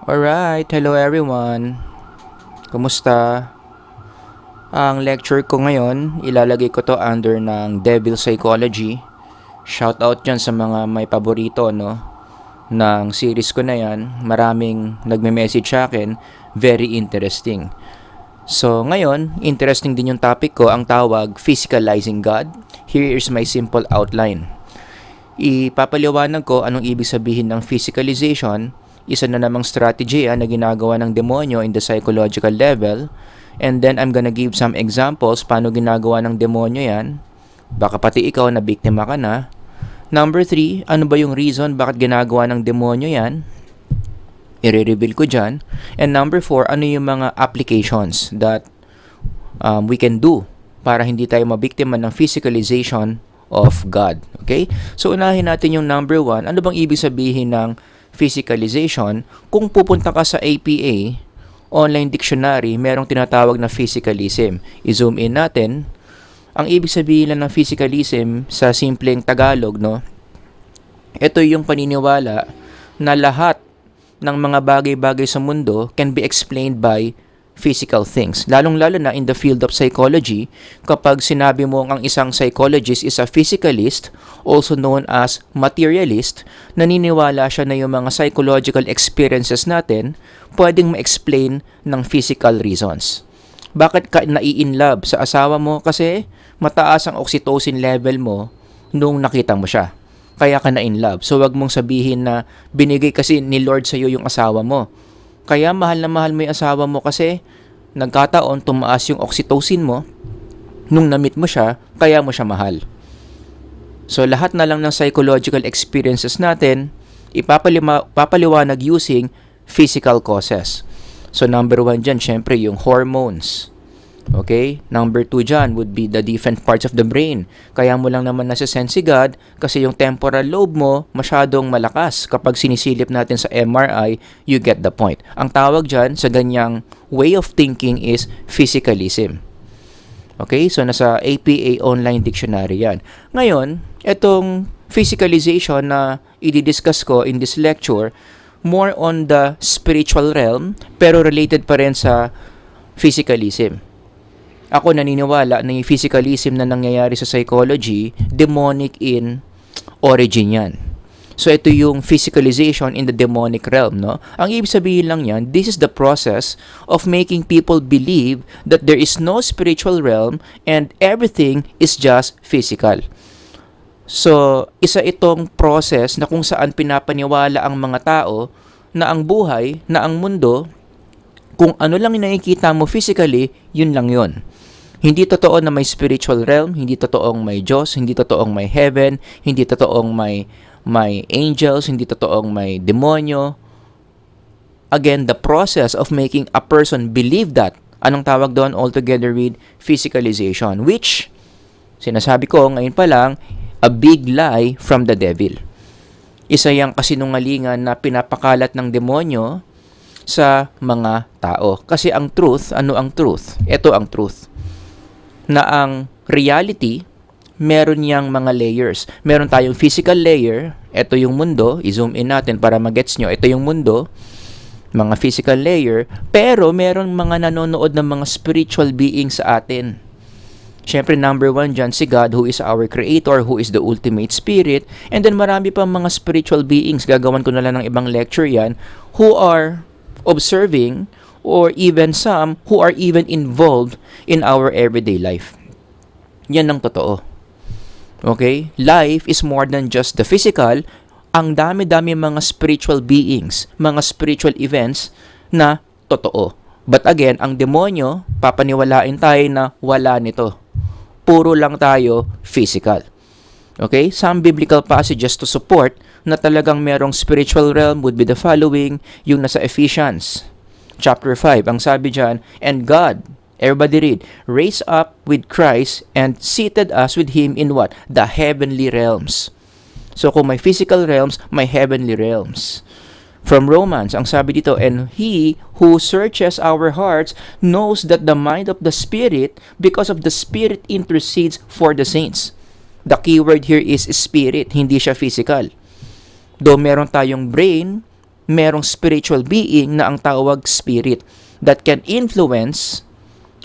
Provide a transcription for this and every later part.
Alright, hello everyone. Kumusta? Ang lecture ko ngayon, ilalagay ko to under ng Devil Psychology. Shout out dyan sa mga may paborito, no? Ng series ko na yan. Maraming nagme-message sa akin. Very interesting. So, ngayon, interesting din yung topic ko, ang tawag, Physicalizing God. Here is my simple outline. Ipapaliwanag ko anong ibig sabihin ng physicalization. Isa na namang strategy na ginagawa ng demonyo in the psychological level. And then I'm gonna give some examples paano ginagawa ng demonyo yan. Baka pati ikaw na biktima ka na. Number 3, ano ba yung reason bakit ginagawa ng demonyo yan? I-reveal ko dyan. And number 4, ano yung mga applications that we can do para hindi tayo mabiktima ng physicalization of God. Okay? So unahin natin yung number 1. Ano bang ibig sabihin ng physicalization? Kung pupunta ka sa APA, online dictionary, merong tinatawag na physicalism. I-zoom in natin. Ang ibig sabihin lang ng physicalism sa simpleng Tagalog, no? Ito yung paniniwala na lahat ng mga bagay-bagay sa mundo can be explained by physical things. Lalong-lalo na in the field of psychology, kapag sinabi mo ang isang psychologist is a physicalist, also known as materialist, naniniwala siya na yung mga psychological experiences natin pwedeng ma-explain ng physical reasons. Bakit ka nai-inlove sa asawa mo? Kasi mataas ang oxytocin level mo nung nakita mo siya. Kaya ka na-inlove. So wag mong sabihin na binigay kasi ni Lord sa'yo yung asawa mo. Kaya mahal na mahal mo yung asawa mo kasi nagkataon tumaas yung oxytocin mo nung na-meet mo siya, kaya mo siya mahal. So lahat na lang ng psychological experiences natin, ipapaliwanag using physical causes. So number 1 dyan, syempre yung hormones. Okay? Number 2 dyan would be the different parts of the brain. Kaya mo lang naman nasa-sense si God kasi yung temporal lobe mo masyadong malakas. Kapag sinisilip natin sa MRI, you get the point. Ang tawag dyan sa ganyang way of thinking is physicalism. Okay? So nasa APA online dictionary yan. Ngayon, itong physicalization na i-discuss ko in this lecture, more on the spiritual realm pero related pa rin sa physicalism. Ako naniniwala na yung physicalism na nangyayari sa psychology, demonic in origin yan. So ito yung physicalization in the demonic realm, no? Ang ibig sabihin lang yan, this is the process of making people believe that there is no spiritual realm and everything is just physical. So, isa itong process na kung saan pinapaniwala ang mga tao na ang buhay, na ang mundo, kung ano lang yung nakikita mo physically, yun lang yun. Hindi totoo na may spiritual realm, hindi totoong may Diyos, hindi totoong may heaven, hindi totoong may angels, hindi totoong may demonyo. Again, the process of making a person believe that, anong tawag doon altogether with physicalization, which, sinasabi ko ngayon pa lang, a big lie from the devil. Isa yang kasinungalingan na pinapakalat ng demonyo sa mga tao. Kasi ang truth, ano ang truth? Ito ang truth. Na ang reality, meron niyang mga layers. Meron tayong physical layer, ito yung mundo, i-zoom in natin para magets nyo, ito yung mundo, mga physical layer, pero meron mga nanonood ng mga spiritual beings sa atin. Siyempre, number 1 dyan, si God, who is our creator, who is the ultimate spirit, and then marami pang mga spiritual beings, gagawan ko na lang ng ibang lecture yan, who are observing, or even some who are even involved in our everyday life. Yan ang totoo. Okay? Life is more than just the physical. Ang dami-dami mga spiritual beings, mga spiritual events na totoo. But again, ang demonyo, papaniwalain tayo na wala nito. Puro lang tayo physical. Okay? Some biblical passages to support na talagang merong spiritual realm would be the following, yung nasa Ephesians chapter 5, ang sabi dyan, and God, everybody read, raised up with Christ and seated us with Him in what? The heavenly realms. So kung may physical realms, may heavenly realms. From Romans, ang sabi dito, and He who searches our hearts knows that the mind of the Spirit, because of the Spirit intercedes for the saints. The key word here is spirit, hindi siya physical. Though meron tayong brain, merong spiritual being na ang tawag spirit that can influence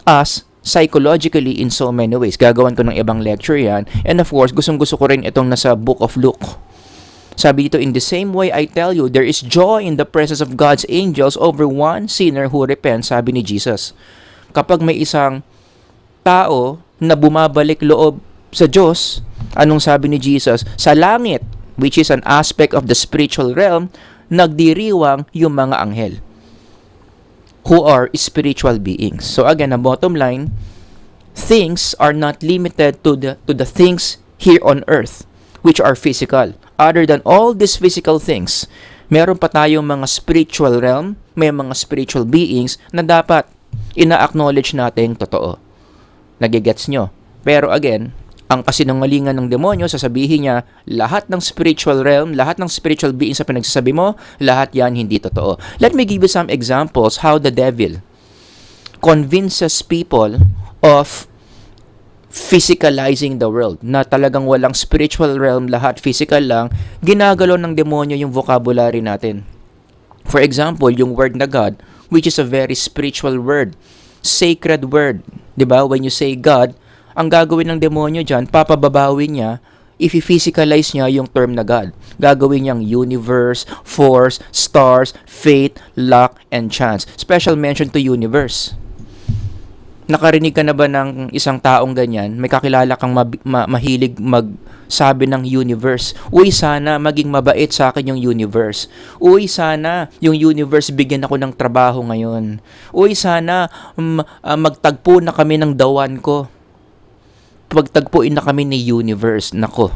us psychologically in so many ways. Gagawan ko ng ibang lecture yan. And of course, gustong-gusto ko rin itong nasa Book of Luke. Sabi dito, in the same way I tell you, there is joy in the presence of God's angels over one sinner who repents, sabi ni Jesus. Kapag may isang tao na bumabalik loob sa Diyos, anong sabi ni Jesus? Sa langit, which is an aspect of the spiritual realm, nagdiriwang yung mga anghel who are spiritual beings. So again, ang bottom line, things are not limited to the things here on earth, which are physical. Other than all these physical things, meron pa tayong mga spiritual realm, may mga spiritual beings na dapat ina-acknowledge natin totoo. Nagigets nyo? Pero again, ang kasinungalingan ng demonyo, sasabihin niya, lahat ng spiritual realm, lahat ng spiritual beings sa pinagsasabi mo, lahat yan hindi totoo. Let me give you some examples how the devil convinces people of physicalizing the world, na talagang walang spiritual realm, lahat physical lang. Ginagalaw ng demonyo yung vocabulary natin. For example, yung word na God, which is a very spiritual word, sacred word. Diba? When you say God, ang gagawin ng demonyo dyan, papababawin niya, i-physicalize niya yung term na God. Gagawin niyang universe, force, stars, fate, luck, and chance. Special mention to universe. Nakarinig ka na ba ng isang taong ganyan? May kakilala kang mahilig magsabi ng universe. Uy, sana maging mabait sa akin yung universe. Uy, sana yung universe bigyan ako ng trabaho ngayon. Uy, sana magtagpo na kami ng dawan ko. Pagtagpuin na kami ni universe. Nako.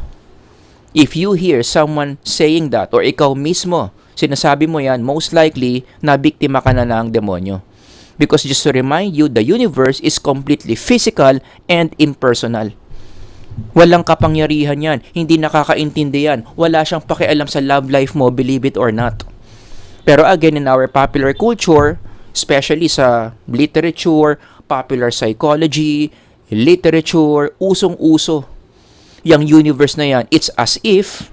If you hear someone saying that, or ikaw mismo, sinasabi mo yan, most likely, nabiktima ka na ng demonyo. Because just to remind you, the universe is completely physical and impersonal. Walang kapangyarihan yan. Hindi nakakaintindi yan. Wala siyang pakialam sa love life mo, believe it or not. Pero again, in our popular culture, especially sa literature, popular psychology, literature, usong-uso yung universe na yan. It's as if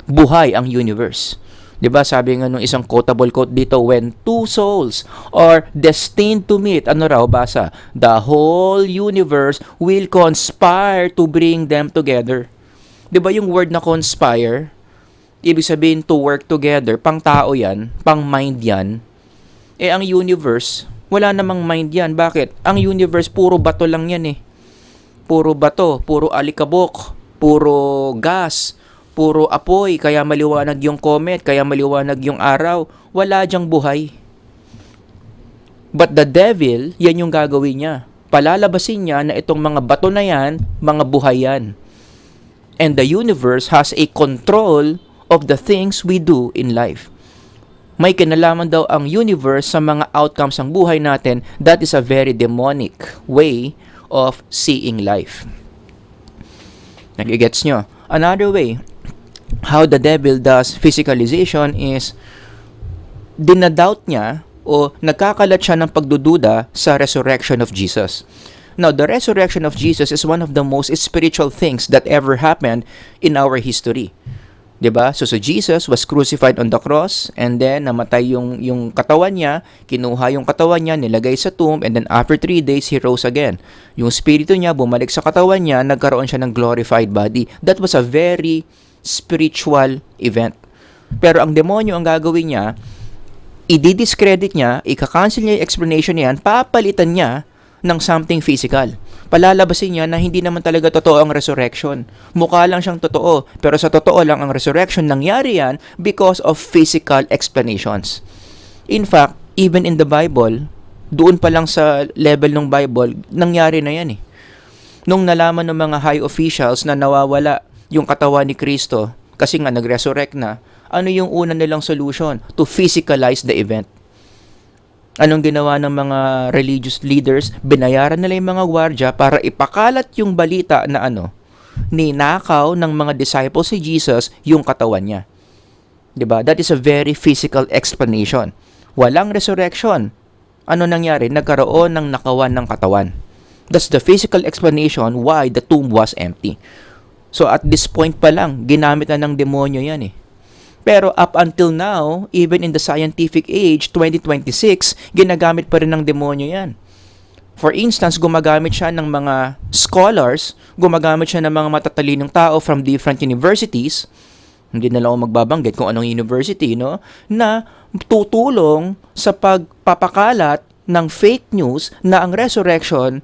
buhay ang universe. 'Di ba? Sabi nga nung isang quotable quote dito, when two souls are destined to meet, ano raw basa? The whole universe will conspire to bring them together. 'Di ba yung word na conspire? Ibig sabihin to work together, pang tao 'yan, pang mind 'yan. Ang universe, wala namang mind 'yan. Bakit? Ang universe puro bato lang 'yan eh. Puro bato, puro alikabok, puro gas, puro apoy, kaya maliwanag yung comet, kaya maliwanag yung araw. Wala diyang buhay. But the devil, yan yung gagawin niya. Palalabasin niya na itong mga bato na yan, mga buhay yan. And the universe has a control of the things we do in life. May kinalaman daw ang universe sa mga outcomes ng buhay natin. That is a very demonic way of seeing life. Nagigets nyo? Another way how the devil does physicalization is dinadoubt niya o nagkakalat siya ng pagdududa sa resurrection of Jesus. Now, the resurrection of Jesus is one of the most spiritual things that ever happened in our history. 'Di ba? So Jesus was crucified on the cross, and then namatay yung katawan niya, kinuha yung katawan niya, nilagay sa tomb, and then after 3 days he rose again. Yung spirito niya bumalik sa katawan niya, nagkaroon siya ng glorified body. That was a very spiritual event. Pero ang demonyo ang gagawin niya, i-discredit niya, ika-cancel niya yung explanation niyan, papalitan niya ng something physical. Palalabasin niya na hindi naman talaga totoo ang resurrection. Mukha lang siyang totoo, pero sa totoo lang ang resurrection, nangyari yan because of physical explanations. In fact, even in the Bible, doon pa lang sa level ng Bible, nangyari na yan eh. Nung nalaman ng mga high officials na nawawala yung katawan ni Kristo, kasi nga nag-resurrect na, ano yung una nilang solution? To physicalize the event. Anong ginawa ng mga religious leaders? Binayaran nila yung mga gwardya para ipakalat yung balita na ninakaw ng mga disciples si Jesus yung katawan niya. 'Di ba? That is a very physical explanation. Walang resurrection. Ano nangyari? Nagkaroon ng nakawan ng katawan. That's the physical explanation why the tomb was empty. So at this point pa lang, ginamit na ng demonyo yan eh. Pero up until now, even in the scientific age, 2026, ginagamit pa rin ng demonyo yan. For instance, gumagamit siya ng mga scholars, gumagamit siya ng mga matatalinong tao from different universities, hindi na lang ako magbabanggit kung anong university, no, na tutulong sa pagpapakalat ng fake news na ang resurrection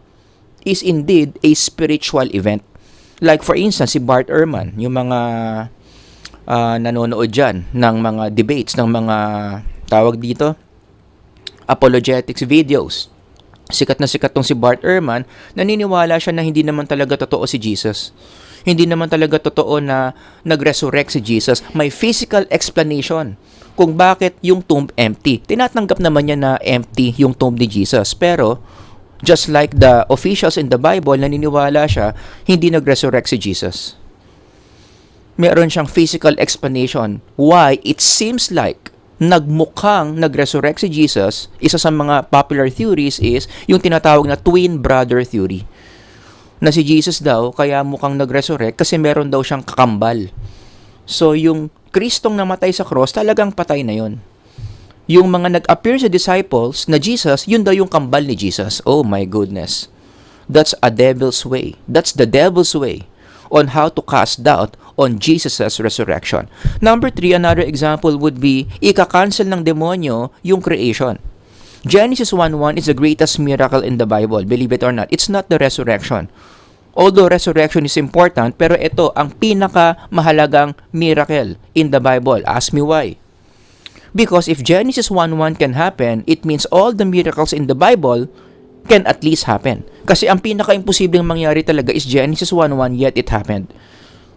is indeed a spiritual event. Like for instance, si Bart Ehrman, yung mga nanonood dyan ng mga debates, ng mga tawag dito, apologetics videos. Sikat na sikat tong si Bart Ehrman, naniniwala siya na hindi naman talaga totoo si Jesus. Hindi naman talaga totoo na nag-resurrect si Jesus. May physical explanation kung bakit yung tomb empty. Tinatanggap naman niya na empty yung tomb ni Jesus. Pero, just like the officials in the Bible, naniniwala siya, hindi nag-resurrect si Jesus. Meron siyang physical explanation why it seems like nagmukhang nag-resurrect si Jesus. Isa sa mga popular theories is yung tinatawag na twin brother theory. Na si Jesus daw kaya mukhang nag-resurrect kasi meron daw siyang kakambal. So yung Kristong namatay sa cross talagang patay na yon. Yung mga nag-appear sa disciples na Jesus, yun daw yung kambal ni Jesus. Oh my goodness. That's a devil's way. That's the devil's way on how to cast doubt on Jesus' resurrection. Number 3, another example would be, ika-cancel ng demonyo yung creation. Genesis 1:1 is the greatest miracle in the Bible, believe it or not. It's not the resurrection. Although resurrection is important, pero ito ang pinaka-mahalagang miracle in the Bible. Ask me why. Because if Genesis 1:1 can happen, it means all the miracles in the Bible can at least happen. Kasi ang pinaka-imposibleng mangyari talaga is Genesis 1:1, yet it happened.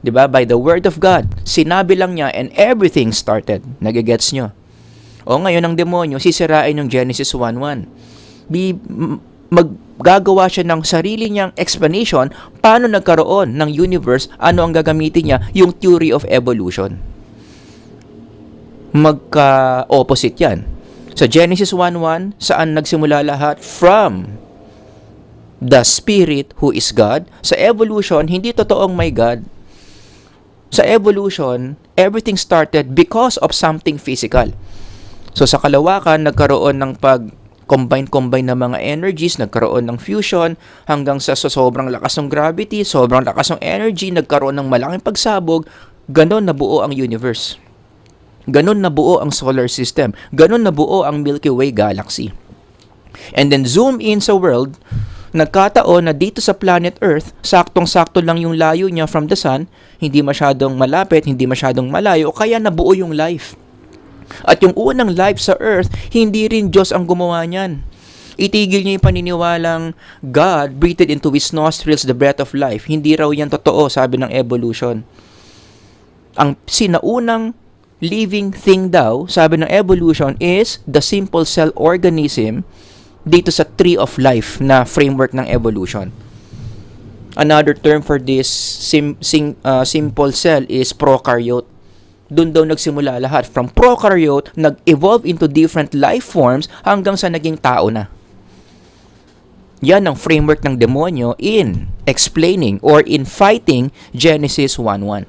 'Di ba? By the word of God, sinabi lang niya and everything started. Nagigets nyo? O ngayon ang demonyo, sisirain yung Genesis 1:1. Maggagawa siya ng sarili niyang explanation paano nagkaroon ng universe, ano ang gagamitin niya, yung theory of evolution. Magka-opposite yan. Sa Genesis 1:1, saan nagsimula lahat? From the Spirit who is God. Sa evolution, hindi totoong may God. Sa evolution, everything started because of something physical. So sa kalawakan, nagkaroon ng pag-combine ng mga energies, nagkaroon ng fusion, hanggang sa sobrang lakas ng gravity, sobrang lakas ng energy, nagkaroon ng malaking pagsabog, ganon nabuo ang universe. Ganon nabuo ang solar system. Ganon nabuo ang Milky Way galaxy. And then zoom in sa world, nagkataon na dito sa planet Earth, saktong-sakto lang yung layo niya from the sun, hindi masyadong malapit, hindi masyadong malayo, kaya nabuo yung life. At yung unang life sa Earth, hindi rin Diyos ang gumawa niyan. Itigil niya yung paniniwalang God breathed into His nostrils the breath of life. Hindi raw yan totoo, sabi ng evolution. Ang sinaunang living thing daw, sabi ng evolution, is the simple cell organism dito sa tree of life na framework ng evolution. Another term for this simple cell is prokaryote. Doon daw nagsimula lahat. From prokaryote, nag-evolve into different life forms hanggang sa naging tao na. Yan ang framework ng demonyo in explaining or in fighting Genesis 1:1.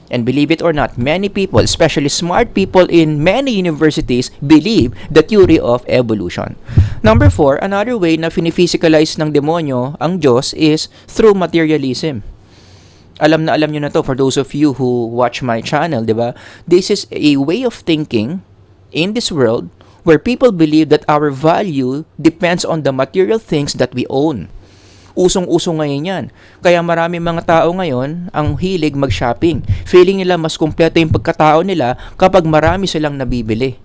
And believe it or not, many people, especially smart people in many universities, believe the theory of evolution. Number 4, another way na fini-physicalize ng demonyo ang Diyos is through materialism. Alam nyo na to for those of you who watch my channel, di ba? This is a way of thinking in this world where people believe that our value depends on the material things that we own. Usong-uso ngayon yan. Kaya marami mga tao ngayon ang hilig mag-shopping. Feeling nila mas kumpleto yung pagkatao nila kapag marami silang nabibili.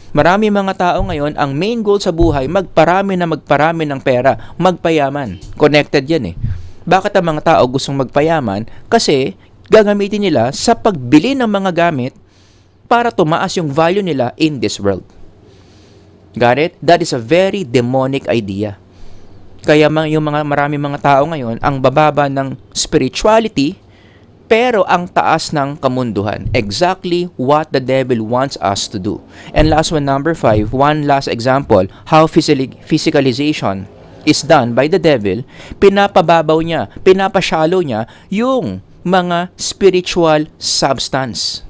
Marami mga tao ngayon, ang main goal sa buhay, magparami ng pera, magpayaman. Connected yan eh. Bakit ang mga tao gustong magpayaman? Kasi gagamitin nila sa pagbili ng mga gamit para tumaas yung value nila in this world. Got it? That is a very demonic idea. Kaya yung marami mga tao ngayon, ang bababa ng spirituality, pero ang taas ng kamunduhan. Exactly what the devil wants us to do. And last one, number 5, one last example, how physicalization is done by the devil. Pinapababaw niya, pinapashallow niya yung mga spiritual substance.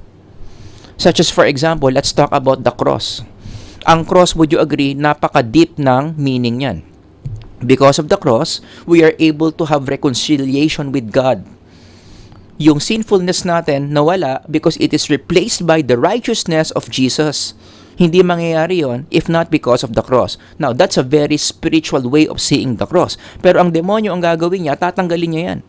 Such as, for example, let's talk about the cross. Ang cross, would you agree, napaka-deep ng meaning yan. Because of the cross, we are able to have reconciliation with God. Yung sinfulness natin nawala because it is replaced by the righteousness of Jesus. Hindi mangyayari yon if not because of the cross. Now, that's a very spiritual way of seeing the cross. Pero ang demonyo ang gagawin niya, tatanggalin niya yan.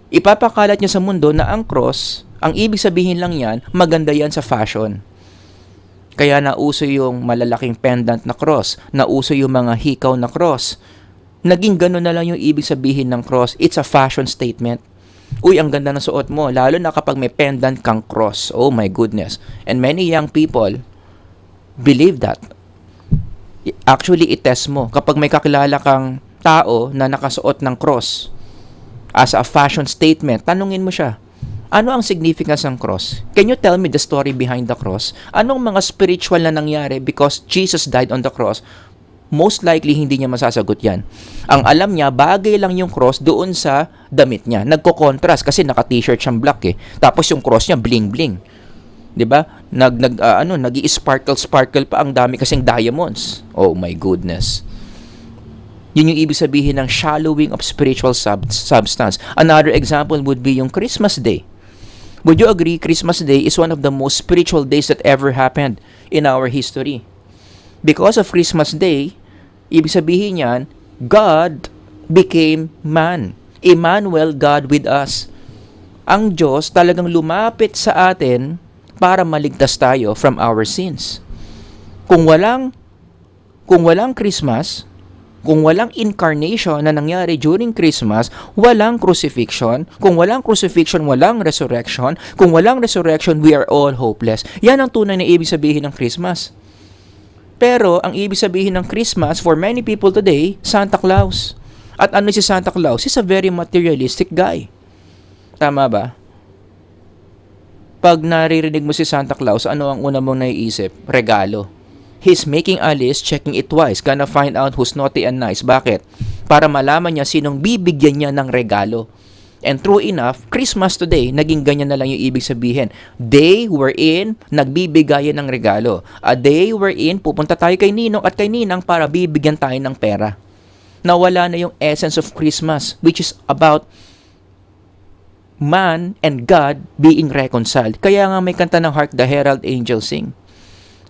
Ipapakalat niya sa mundo na ang cross, ang ibig sabihin lang yan, maganda yan sa fashion. Kaya nauso yung malalaking pendant na cross, nauso yung mga hikaw na cross. Naging gano'n na lang yung ibig sabihin ng cross. It's a fashion statement. Uy, ang ganda ng suot mo, lalo na kapag may pendant kang cross. Oh my goodness. And many young people believe that. Actually, itest mo. Kapag may kakilala kang tao na nakasuot ng cross as a fashion statement, tanungin mo siya, ano ang significance ng cross? Can you tell me the story behind the cross? Anong mga spiritual na nangyari because Jesus died on the cross? Most likely, hindi niya masasagot yan. Ang alam niya, bagay lang yung cross doon sa damit niya. Nagko-contrast kasi naka-t-shirt siyang black eh. Tapos yung cross niya, bling-bling. 'Di ba? Nag-sparkle pa, ang dami kasing diamonds. Oh my goodness. Yun yung ibig sabihin ng shallowing of spiritual substance. Another example would be yung Christmas Day. Would you agree Christmas Day is one of the most spiritual days that ever happened in our history? Because of Christmas Day, ibig sabihin yan, God became man. Emmanuel, God with us. Ang Diyos talagang lumapit sa atin para maligtas tayo from our sins. Kung walang Christmas, kung walang incarnation na nangyari during Christmas, walang crucifixion. Kung walang crucifixion, walang resurrection. Kung walang resurrection, we are all hopeless. Yan ang tunay na ibig sabihin ng Christmas. Pero ang ibig sabihin ng Christmas for many people today, Santa Claus. At ano si Santa Claus? He's a very materialistic guy. Tama ba? Pag naririnig mo si Santa Claus, ano ang una mong naiisip? Regalo. He's making a list, checking it twice, gonna find out who's naughty and nice. Bakit? Para malaman niya sinong bibigyan niya ng regalo. And true enough, Christmas today, naging ganyan na lang yung ibig sabihin. Day wherein nagbibigayan ng regalo. A day wherein pupunta tayo kay Ninong at kay Ninang para bibigyan tayo ng pera. Nawala na yung essence of Christmas, which is about man and God being reconciled. Kaya nga may kanta ng Hark the Herald Angels Sing.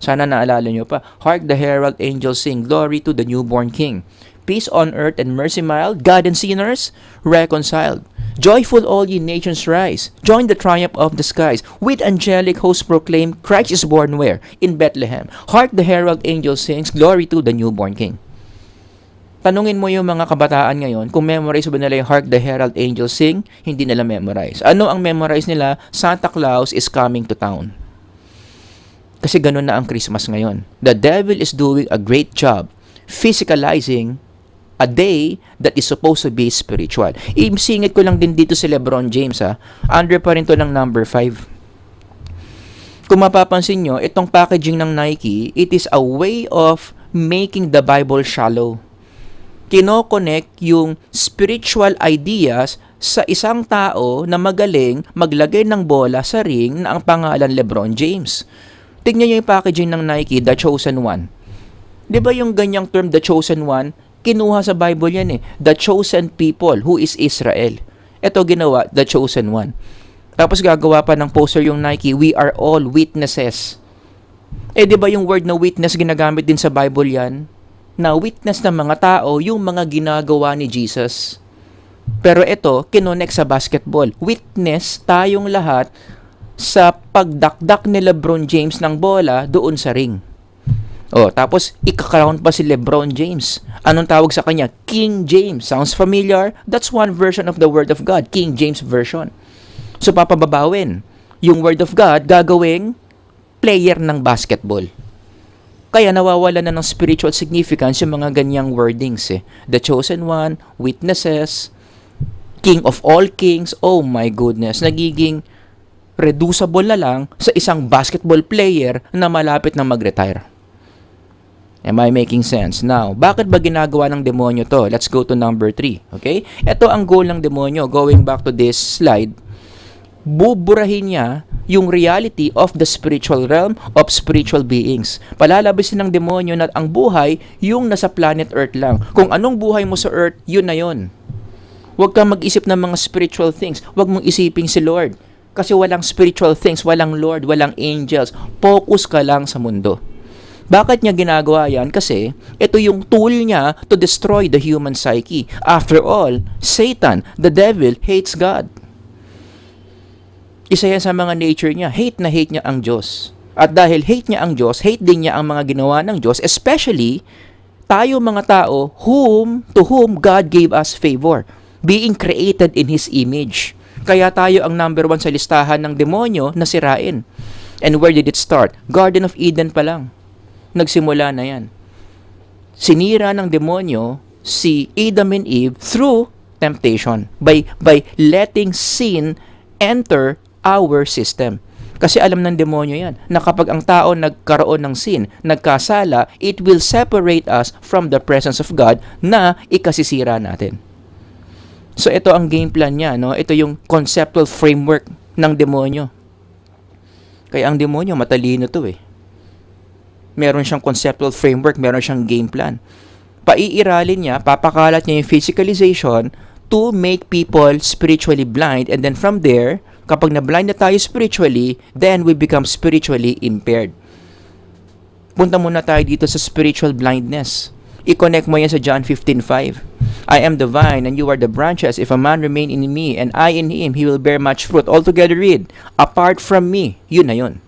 Sana naalala nyo pa. Hark the Herald Angels Sing, Glory to the newborn King. Peace on earth and mercy mild, God and sinners reconciled. Joyful all ye nations rise, join the triumph of the skies. With angelic hosts proclaim, Christ is born where? In Bethlehem. Hark the herald angel sings, Glory to the newborn King. Tanungin mo yung mga kabataan ngayon, kung memorize ba nila yung Hark the herald angel sing, hindi nila memorize. Ano ang memorize nila? Santa Claus is coming to town. Kasi ganun na ang Christmas ngayon. The devil is doing a great job physicalizing a day that is supposed to be spiritual. Isingit ko lang din dito si LeBron James ha. Under pa rin to ng number 5. Kung mapapansin nyo, itong packaging ng Nike, it is a way of making the Bible shallow. Kino-connect yung spiritual ideas sa isang tao na magaling maglagay ng bola sa ring na ang pangalan LeBron James. Tignan nyo yung packaging ng Nike, The Chosen One. Di ba yung ganyang term, The Chosen One, kinuha sa Bible yan eh. The chosen people, who is Israel. Ito ginawa, the chosen one. Tapos gagawa pa ng poster yung Nike, we are all witnesses. Di ba yung word na witness ginagamit din sa Bible yan? Na witness ng mga tao, yung mga ginagawa ni Jesus. Pero ito, kinonect sa basketball. Witness tayong lahat sa pagdakdak ni LeBron James ng bola doon sa ring. Tapos ika-crown pa si LeBron James. Anong tawag sa kanya? King James. Sounds familiar? That's one version of the Word of God. King James version. So papababawin. Yung Word of God gagawing player ng basketball. Kaya nawawala na ng spiritual significance yung mga ganyang wordings eh. The Chosen One, Witnesses, King of all kings. Oh my goodness. Nagiging reducible na lang sa isang basketball player na malapit na mag-retire. Am I making sense? Now, bakit ba ginagawa ng demonyo to? Let's go to number 3. Okay? Ito ang goal ng demonyo. Going back to this slide, buburahin niya yung reality of the spiritual realm of spiritual beings. Palalabasin ng demonyo na ang buhay yung nasa planet Earth lang. Kung anong buhay mo sa Earth, yun na yun. Huwag kang mag-isip ng mga spiritual things. Huwag mong isipin si Lord. Kasi walang spiritual things, walang Lord, walang angels. Focus ka lang sa mundo. Bakit niya ginagawa yan? Kasi ito yung tool niya to destroy the human psyche. After all, Satan, the devil, hates God. Isa yan sa mga nature niya. Hate na hate niya ang Diyos. At dahil hate niya ang Diyos, hate din niya ang mga ginawa ng Diyos, especially tayo mga tao to whom God gave us favor, being created in His image. Kaya tayo ang number 1 sa listahan ng demonyo na sirain. And where did it start? Garden of Eden pa lang. Nagsimula na yan. Sinira ng demonyo si Adam and Eve through temptation. By letting sin enter our system. Kasi alam ng demonyo yan, na kapag ang tao nagkaroon ng sin, nagkasala, it will separate us from the presence of God na ikasisira natin. So ito ang game plan niya, no? Ito yung conceptual framework ng demonyo. Kaya ang demonyo matalino to eh. Meron siyang conceptual framework, meron siyang game plan. Paiiralin niya, papakalat niya yung physicalization to make people spiritually blind, and then from there, kapag na-blind na tayo spiritually, then we become spiritually impaired. Punta muna tayo dito sa spiritual blindness. I-connect mo yan sa John 15:5. I am the vine and you are the branches. If a man remain in me and I in him, he will bear much fruit. Altogether read, apart from me, yun na yun.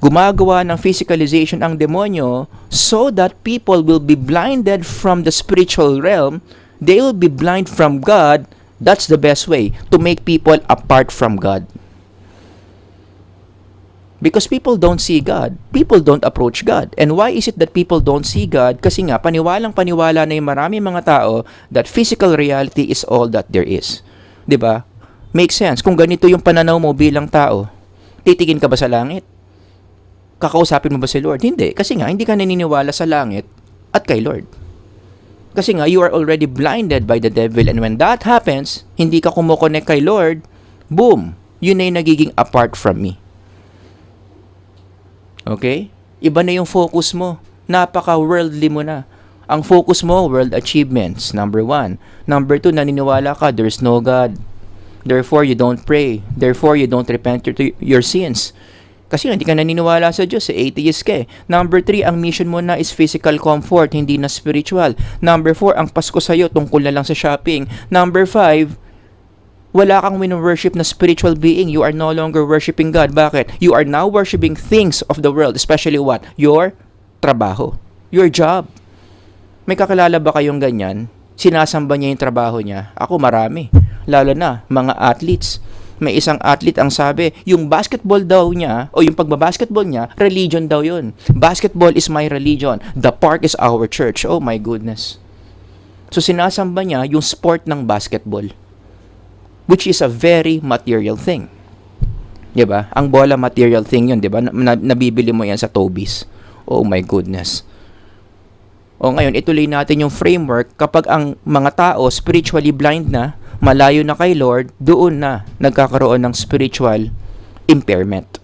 Gumagawa ng physicalization ang demonyo so that people will be blinded from the spiritual realm. They will be blind from God. That's the best way to make people apart from God. Because people don't see God, people don't approach God. And why is it that people don't see God? Kasi nga, paniwalang-paniwala na yung marami mga tao that physical reality is all that there is. 'Di ba? Makes sense. Kung ganito yung pananaw mo bilang tao, titingin ka ba sa langit? Kakausapin mo ba si Lord? Hindi. Kasi nga, hindi ka naniniwala sa langit at kay Lord. Kasi nga, you are already blinded by the devil. And when that happens, hindi ka kumukonek kay Lord, boom, yun na yung nagiging apart from me. Okay? Iba na yung focus mo. Napaka-worldly mo na. Ang focus mo, world achievements, number 1. Number 2, naniniwala ka, there's no God. Therefore, you don't pray. Therefore, you don't repent your sins. Kasi hindi ka naniniwala sa Diyos, atheist ka eh. Number 3, ang mission mo na is physical comfort, hindi na spiritual. Number 4, ang Pasko sa'yo, tungkol na lang sa shopping. Number 5, wala kang wino-worship na spiritual being. You are no longer worshiping God. Bakit? You are now worshiping things of the world, especially what? Your trabaho. Your job. May kakilala ba kayong ganyan? Sinasamba niya yung trabaho niya? Ako marami. Lalo na, mga athletes. May isang athlete ang sabi, yung basketball daw niya, o yung pagbabasketball niya, religion daw yun. Basketball is my religion. The park is our church. Oh my goodness. So sinasamba niya yung sport ng basketball, which is a very material thing. Diba? Ang bola material thing yun, diba? Nabibili mo yan sa Toby's. Oh my goodness. O ngayon, ituloy natin yung framework. Kapag ang mga tao spiritually blind na, malayo na kay Lord, doon na nagkakaroon ng spiritual impairment.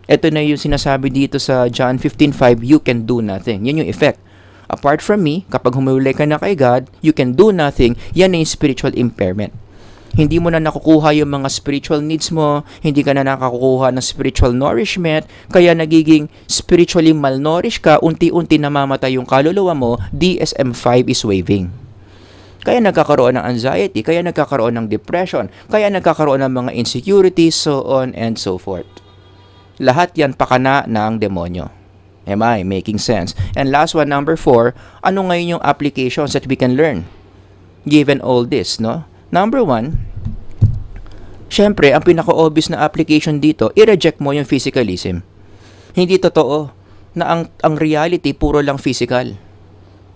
Ito na yung sinasabi dito sa John 15:5, you can do nothing. Yan yung effect. Apart from me, kapag humuli ka na kay God, you can do nothing. Yan na yung spiritual impairment. Hindi mo na nakukuha yung mga spiritual needs mo, hindi ka na nakakukuha ng spiritual nourishment, kaya nagiging spiritually malnourished ka, unti-unti namamatay yung kaluluwa mo, DSM-5 is waving. Kaya nagkakaroon ng anxiety, kaya nagkakaroon ng depression, kaya nagkakaroon ng mga insecurities, so on and so forth. Lahat yan pakana ng demonyo. Am I making sense? And last one, number 4, ano ngayon yung applications that we can learn given all this, no? Number 1, syempre, ang pinaka-obvious na application dito, i-reject mo yung physicalism. Hindi totoo na ang reality puro lang physical.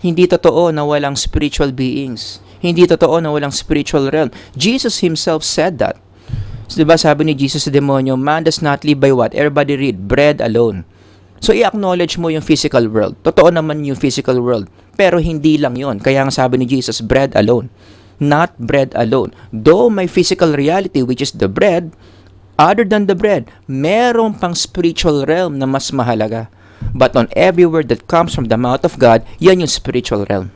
Hindi totoo na walang spiritual beings. Hindi totoo na walang spiritual realm. Jesus himself said that. So, diba sabi ni Jesus sa demonyo, man does not live by what? Everybody read, bread alone. So, i-acknowledge mo yung physical world. Totoo naman yung physical world. Pero hindi lang yon. Kaya ang sabi ni Jesus, bread alone. Not bread alone. Though my physical reality, which is the bread, Other than the bread, meron pang spiritual realm na mas mahalaga. But on every word that comes from the mouth of God, yan yung spiritual realm.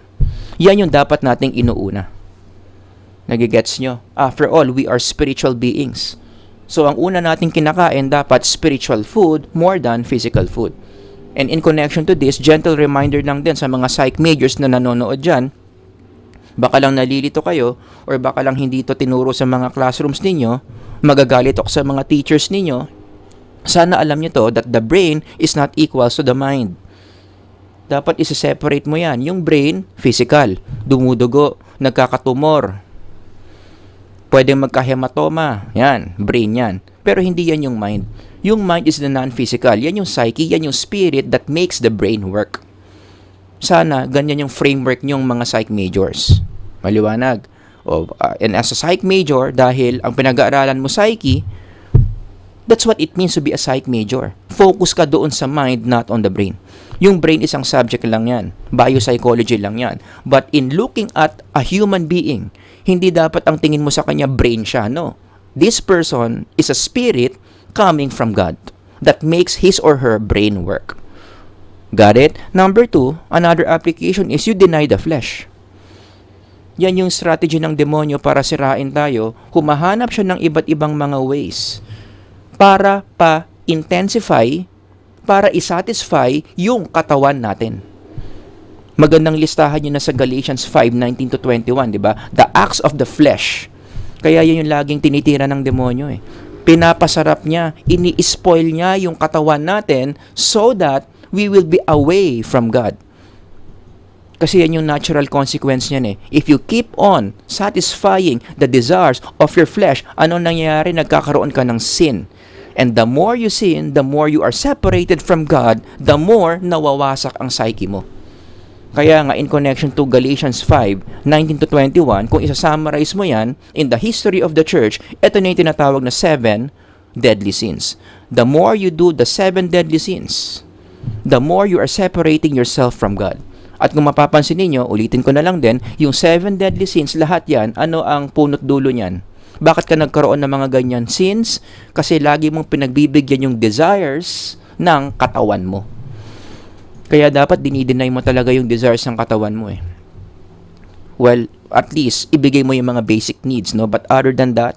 Yan yung dapat nating inuuna. Nagigets nyo? After all, we are spiritual beings. So, ang una nating kinakain dapat spiritual food more than physical food. And in connection to this, gentle reminder lang din sa mga psych majors na nanonood dyan, baka lang nalilito kayo or baka lang hindi ito tinuro sa mga classrooms ninyo, magagalit ako sa mga teachers ninyo, sana alam nyo to that the brain is not equals to the mind. Dapat isa-separate mo yan. Yung brain, physical, dumudugo, nagkakatumor, pwedeng magkahematoma, yan, brain yan. Pero hindi yan yung mind. Yung mind is the non-physical. Yan yung psyche, yan yung spirit that makes the brain work. Sana ganyan yung framework nyong mga psych majors. Maliwanag. And as a psych major, dahil ang pinag-aaralan mo psyche, that's what it means to be a psych major. Focus ka doon sa mind, not on the brain. Yung brain isang subject lang yan. Biopsychology lang yan. But in looking at a human being, hindi dapat ang tingin mo sa kanya brain siya. No. This person is a spirit coming from God that makes his or her brain work. Got it? Number 2, another application is you deny the flesh. Yan yung strategy ng demonyo para sirain tayo. Humahanap siya ng iba't ibang mga ways para pa-intensify, para isatisfy yung katawan natin. Magandang listahan nyo na sa Galatians 5:19-21, di ba? The acts of the flesh. Kaya yun yung laging tinitira ng demonyo eh. Pinapasarap niya, ini-spoil niya yung katawan natin so that we will be away from God. Kasi yan yung natural consequence niyan eh. If you keep on satisfying the desires of your flesh, ano nangyayari? Nagkakaroon ka ng sin. And the more you sin, the more you are separated from God, the more nawawasak ang psyche mo. Kaya nga, in connection to Galatians 5:19-21, kung isa-summarize mo yan, in the history of the church, ito na yung tinatawag na 7 deadly sins. The more you do the 7 deadly sins, the more you are separating yourself from God. At kung mapapansin ninyo, ulitin ko na lang din, yung 7 deadly sins, lahat yan, ano ang punot dulo niyan? Bakit ka nagkaroon ng mga ganyan sins? Kasi lagi mong pinagbibigyan yung desires ng katawan mo. Kaya dapat dinideny mo talaga yung desires ng katawan mo eh. Well, at least, ibigay mo yung mga basic needs, no? But other than that,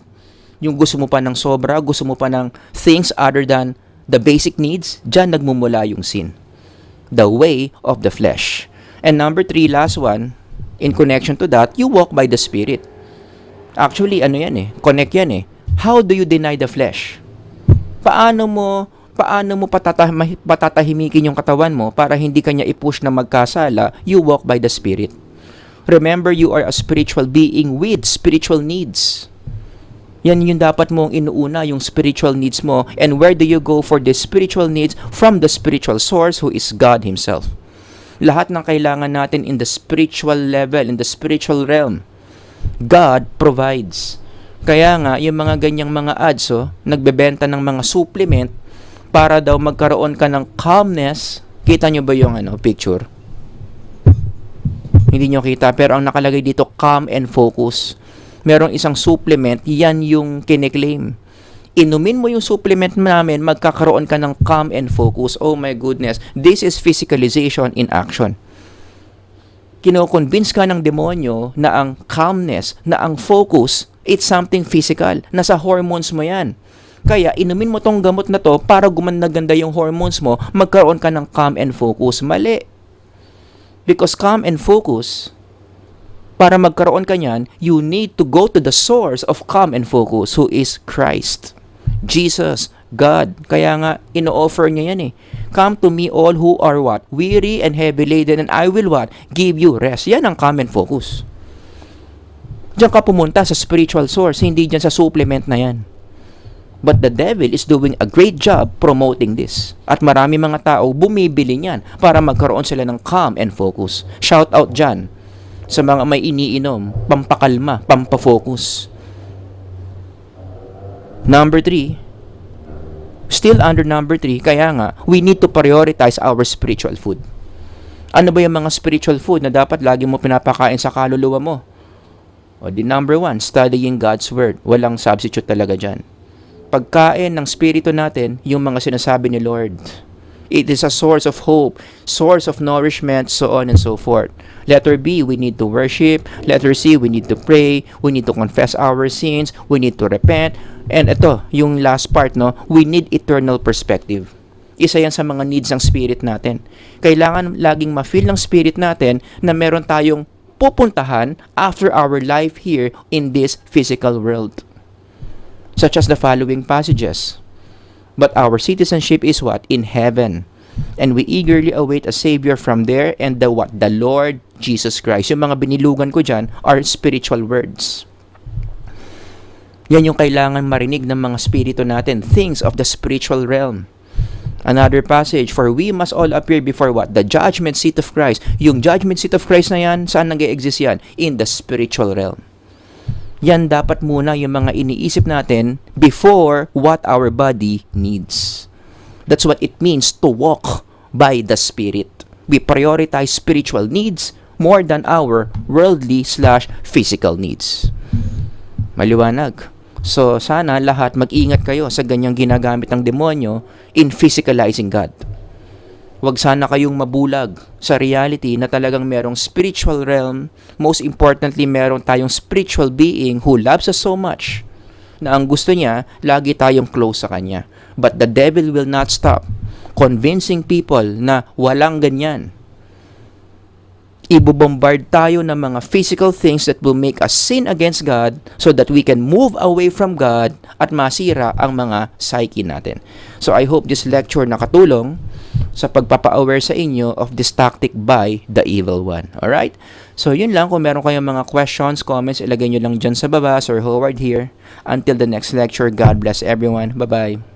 yung gusto mo pa ng sobra, gusto mo pa ng things other than the basic needs, dyan nagmumula yung sin. The way of the flesh. And number 3, last one, in connection to that, you walk by the Spirit. Actually, ano yan eh, connect yan eh. How do you deny the flesh? Paano mo patatahimikin yung katawan mo para hindi kanya i-push na magkasala? You walk by the Spirit. Remember, you are a spiritual being with spiritual needs. Yan yung dapat mong inuuna, yung spiritual needs mo. And where do you go for the spiritual needs? From the spiritual source who is God Himself. Lahat ng kailangan natin in the spiritual level, in the spiritual realm, God provides. Kaya nga, yung mga ganyang mga ads, nagbebenta ng mga supplement para daw magkaroon ka ng calmness. Kita nyo ba yung picture? Hindi nyo kita, pero ang nakalagay dito, calm and focus. Merong isang supplement, yan yung kiniklaim. Inumin mo yung supplement namin, magkakaroon ka ng calm and focus. Oh my goodness, this is physicalization in action. Kino-convince ka ng demonyo na ang calmness, na ang focus, it's something physical. Nasa hormones mo yan. Kaya inumin mo tong gamot na to para gumanda-ganda yung hormones mo, magkaroon ka ng calm and focus. Mali. Because calm and focus, para magkaroon ka niyan, you need to go to the source of calm and focus, who is Christ. Jesus, God. Kaya nga, ino-offer niya yan eh. Come to me all who are what? Weary and heavy laden, and I will what? Give you rest. Yan ang calm and focus. Diyan ka pumunta sa spiritual source, hindi diyan sa supplement na yan. But the devil is doing a great job promoting this. At marami mga tao bumibili niyan para magkaroon sila ng calm and focus. Shout out dyan sa mga may iniinom, pampakalma, pampafocus. Number 3, still under number 3, kaya nga, we need to prioritize our spiritual food. Ano ba yung mga spiritual food na dapat lagi mo pinapakain sa kaluluwa mo? O di number 1, studying God's Word. Walang substitute talaga dyan. pagkain ng spirito natin, yung mga sinasabi ni Lord. It is a source of hope, source of nourishment, so on and so forth. Letter B, we need to worship. Letter C, we need to pray. We need to confess our sins. We need to repent. And ito, yung last part, no, we need eternal perspective. Isa yan sa mga needs ng spirit natin. Kailangan laging ma-feel ng spirit natin na meron tayong pupuntahan after our life here in this physical world. Such as the following passages. But our citizenship is what? In heaven. And we eagerly await a Savior from there, and the what? The Lord Jesus Christ. Yung mga binilugan ko dyan are spiritual words. Yan yung kailangan marinig ng mga spirito natin. Things of the spiritual realm. Another passage, for we must all appear before what? The judgment seat of Christ. Yung judgment seat of Christ na yan, saan nag-e-exist yan? In the spiritual realm. Yan dapat muna yung mga iniisip natin before what our body needs. That's what it means to walk by the Spirit. We prioritize spiritual needs more than our worldly/physical needs. Maliwanag. So, sana lahat mag-ingat kayo sa ganyang ginagamit ng demonyo in physicalizing God. Huwag sana kayong mabulag sa reality na talagang merong spiritual realm. Most importantly, meron tayong spiritual being who loves us so much na ang gusto niya, lagi tayong close sa Kanya. But the devil will not stop convincing people na walang ganyan. Ibobombard tayo ng mga physical things that will make us sin against God so that we can move away from God at masira ang mga psyche natin. So I hope this lecture nakatulong sa pagpapa-aware sa inyo of this tactic by the evil one. Alright? So yun lang. Kung meron kayong mga questions, comments, ilagay nyo lang dyan sa baba. Sir Howard here. Until the next lecture, God bless everyone. Bye-bye.